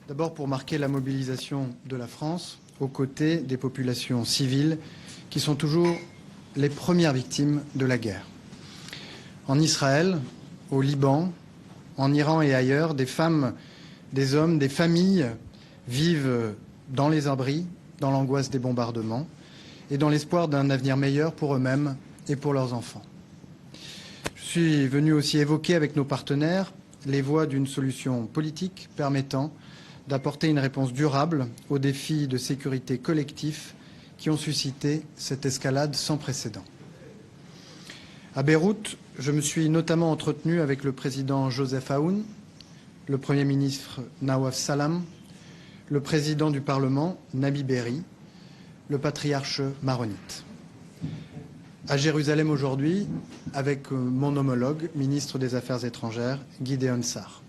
D'abord pour marquer la mobilisation de la France aux côtés des populations civiles qui sont toujours les premières victimes de la guerre. En Israël, au Liban, en Iran et ailleurs, des femmes, des hommes, des familles vivent dans les abris, dans l'angoisse des bombardements et dans l'espoir d'un avenir meilleur pour eux-mêmes et pour leurs enfants. Je suis venu aussi évoquer avec nos partenaires les voies d'une solution politique permettant d'apporter une réponse durable aux défis de sécurité collectifs qui ont suscité cette escalade sans précédent. À Beyrouth, je me suis notamment entretenu avec le président Joseph Aoun, le Premier ministre Nawaf Salam, le président du Parlement Nabi Berri, le patriarche maronite. À Jérusalem aujourd'hui, avec mon homologue, ministre des Affaires étrangères, Gideon Sa'ar.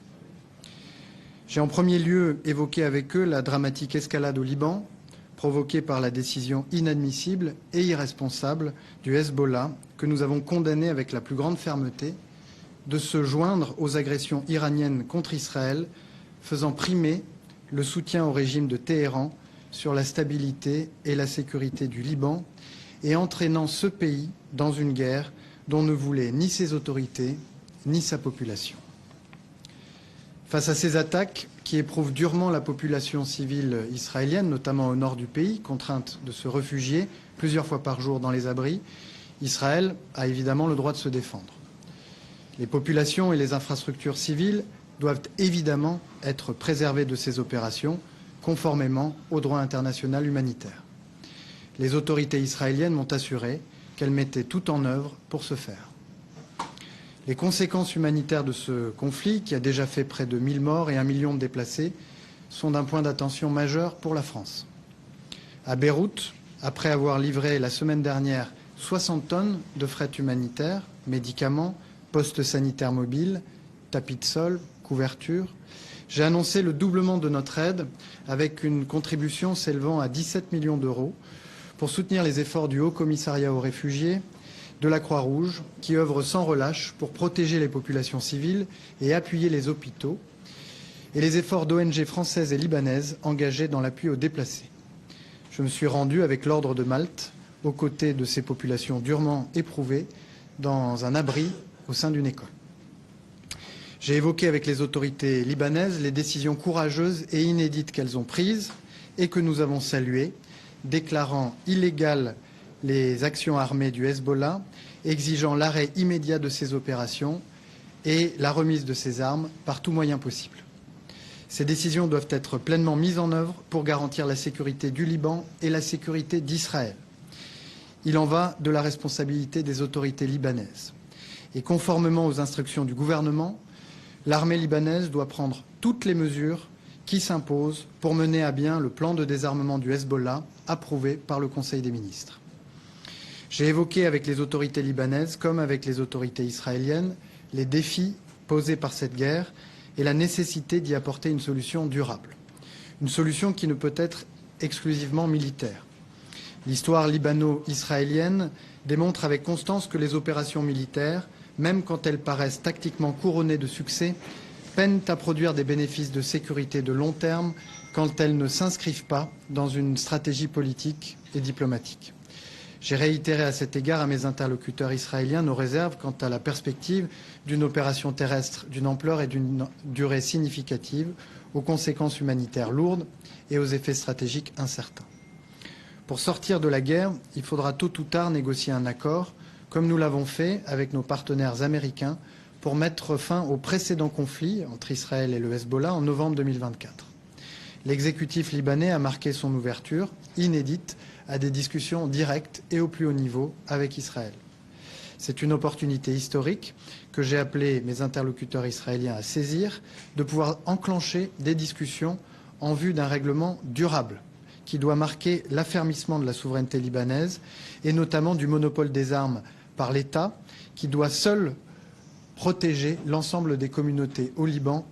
J'ai en premier lieu évoqué avec eux la dramatique escalade au Liban, provoquée par la décision inadmissible et irresponsable du Hezbollah, que nous avons condamné avec la plus grande fermeté, de se joindre aux agressions iraniennes contre Israël, faisant primer le soutien au régime de Téhéran sur la stabilité et la sécurité du Liban et entraînant ce pays dans une guerre dont ne voulaient ni ses autorités ni sa population. Face à ces attaques qui éprouvent durement la population civile israélienne, notamment au nord du pays, contrainte de se réfugier plusieurs fois par jour dans les abris, Israël a évidemment le droit de se défendre. Les populations et les infrastructures civiles doivent évidemment être préservées de ces opérations, conformément au droit international humanitaire. Les autorités israéliennes m'ont assuré qu'elles mettaient tout en œuvre pour ce faire. Les conséquences humanitaires de ce conflit, qui a déjà fait près de 1000 morts et 1 million de déplacés, sont d'un point d'attention majeur pour la France. À Beyrouth, après avoir livré la semaine dernière 60 tonnes de fret humanitaire, médicaments, postes sanitaires mobiles, tapis de sol, couvertures, j'ai annoncé le doublement de notre aide avec une contribution s'élevant à 17 millions d'euros pour soutenir les efforts du Haut Commissariat aux réfugiés, de la Croix-Rouge, qui œuvre sans relâche pour protéger les populations civiles et appuyer les hôpitaux, et les efforts d'ONG françaises et libanaises engagées dans l'appui aux déplacés. Je me suis rendu avec l'Ordre de Malte aux côtés de ces populations durement éprouvées dans un abri au sein d'une école. J'ai évoqué avec les autorités libanaises les décisions courageuses et inédites qu'elles ont prises et que nous avons saluées, déclarant illégales les actions armées du Hezbollah, exigeant l'arrêt immédiat de ces opérations et la remise de ces armes par tout moyen possible. Ces décisions doivent être pleinement mises en œuvre pour garantir la sécurité du Liban et la sécurité d'Israël. Il en va de la responsabilité des autorités libanaises. Et conformément aux instructions du gouvernement, l'armée libanaise doit prendre toutes les mesures qui s'imposent pour mener à bien le plan de désarmement du Hezbollah approuvé par le Conseil des ministres. J'ai évoqué avec les autorités libanaises comme avec les autorités israéliennes les défis posés par cette guerre et la nécessité d'y apporter une solution durable. Une solution qui ne peut être exclusivement militaire. L'histoire libano-israélienne démontre avec constance que les opérations militaires, même quand elles paraissent tactiquement couronnées de succès, peinent à produire des bénéfices de sécurité de long terme quand elles ne s'inscrivent pas dans une stratégie politique et diplomatique. J'ai réitéré à cet égard à mes interlocuteurs israéliens nos réserves quant à la perspective d'une opération terrestre d'une ampleur et d'une durée significative, aux conséquences humanitaires lourdes et aux effets stratégiques incertains. Pour sortir de la guerre, il faudra tôt ou tard négocier un accord, comme nous l'avons fait avec nos partenaires américains, pour mettre fin au précédent conflit entre Israël et le Hezbollah en novembre 2024. L'exécutif libanais a marqué son ouverture, inédite, à des discussions directes et au plus haut niveau avec Israël. C'est une opportunité historique que j'ai appelé mes interlocuteurs israéliens à saisir, de pouvoir enclencher des discussions en vue d'un règlement durable qui doit marquer l'affermissement de la souveraineté libanaise et notamment du monopole des armes par l'État qui doit seul protéger l'ensemble des communautés au Liban,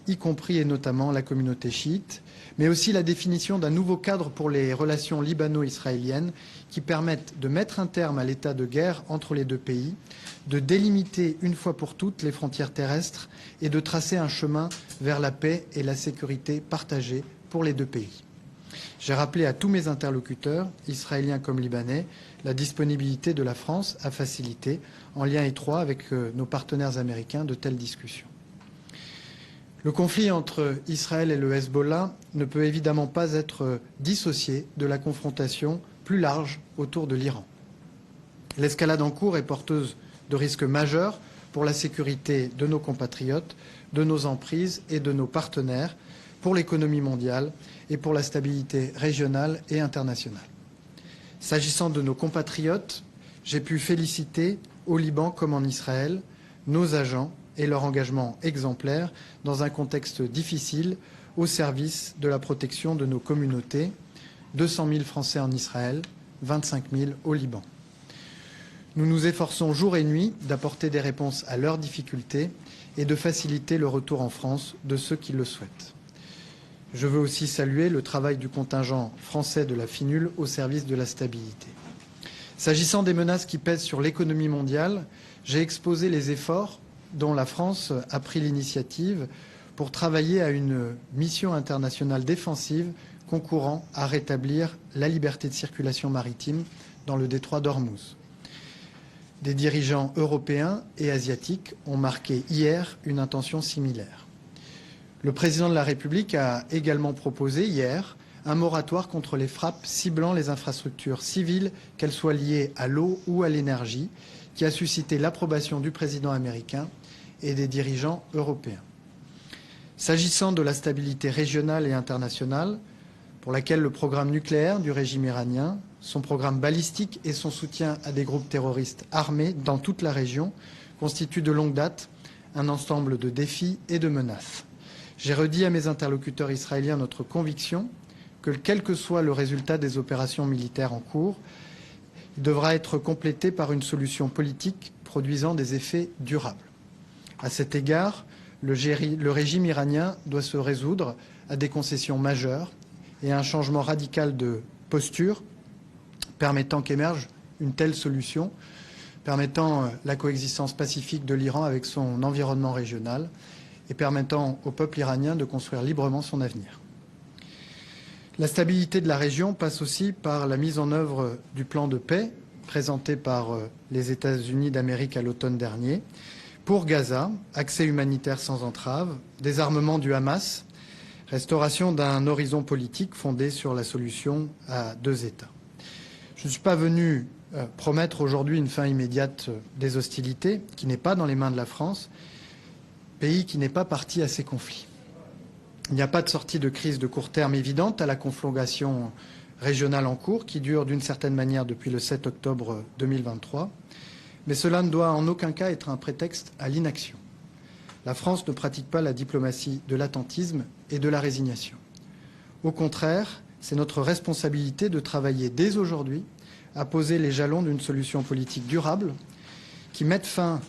y compris et notamment la communauté chiite, mais aussi la définition d'un nouveau cadre pour les relations libano-israéliennes qui permettent de mettre un terme à l'état de guerre entre les deux pays, de délimiter une fois pour toutes les frontières terrestres et de tracer un chemin vers la paix et la sécurité partagée pour les deux pays. J'ai rappelé à tous mes interlocuteurs, israéliens comme libanais, la disponibilité de la France à faciliter, en lien étroit avec nos partenaires américains, de telles discussions. Le conflit entre Israël et le Hezbollah ne peut évidemment pas être dissocié de la confrontation plus large autour de l'Iran. L'escalade en cours est porteuse de risques majeurs pour la sécurité de nos compatriotes, de nos emprises et de nos partenaires, pour l'économie mondiale et pour la stabilité régionale et internationale. S'agissant de nos compatriotes, j'ai pu féliciter, au Liban comme en Israël, nos agents et leur engagement exemplaire dans un contexte difficile au service de la protection de nos communautés, 200 000 Français en Israël, 25 000 au Liban. Nous nous efforçons jour et nuit d'apporter des réponses à leurs difficultés et de faciliter le retour en France de ceux qui le souhaitent. Je veux aussi saluer le travail du contingent français de la FINUL au service de la stabilité. S'agissant des menaces qui pèsent sur l'économie mondiale, j'ai exposé les efforts dont la France a pris l'initiative pour travailler à une mission internationale défensive concourant à rétablir la liberté de circulation maritime dans le détroit d'Ormuz. Des dirigeants européens et asiatiques ont marqué hier une intention similaire. Le président de la République a également proposé hier un moratoire contre les frappes ciblant les infrastructures civiles, qu'elles soient liées à l'eau ou à l'énergie, qui a suscité l'approbation du président américain et des dirigeants européens. S'agissant de la stabilité régionale et internationale, pour laquelle le programme nucléaire du régime iranien, son programme balistique et son soutien à des groupes terroristes armés dans toute la région constituent de longue date un ensemble de défis et de menaces. J'ai redit à mes interlocuteurs israéliens notre conviction que, quel que soit le résultat des opérations militaires en cours, il devra être complété par une solution politique produisant des effets durables. À cet égard, le régime iranien doit se résoudre à des concessions majeures et à un changement radical de posture permettant qu'émerge une telle solution, permettant la coexistence pacifique de l'Iran avec son environnement régional et permettant au peuple iranien de construire librement son avenir. La stabilité de la région passe aussi par la mise en œuvre du plan de paix présenté par les États-Unis d'Amérique à l'automne dernier pour Gaza, accès humanitaire sans entrave, désarmement du Hamas, restauration d'un horizon politique fondé sur la solution à deux États. Je ne suis pas venu promettre aujourd'hui une fin immédiate des hostilités, qui n'est pas dans les mains de la France, pays qui n'est pas parti à ces conflits. Il n'y a pas de sortie de crise de court terme évidente à la conflagration régionale en cours, qui dure d'une certaine manière depuis le 7 octobre 2023, mais cela ne doit en aucun cas être un prétexte à l'inaction. La France ne pratique pas la diplomatie de l'attentisme et de la résignation. Au contraire, c'est notre responsabilité de travailler dès aujourd'hui à poser les jalons d'une solution politique durable qui mette fin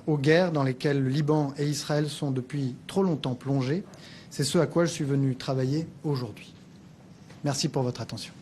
aux guerres dans lesquelles le Liban et Israël sont depuis trop longtemps plongés. C'est ce à quoi je suis venu travailler aujourd'hui. Merci pour votre attention.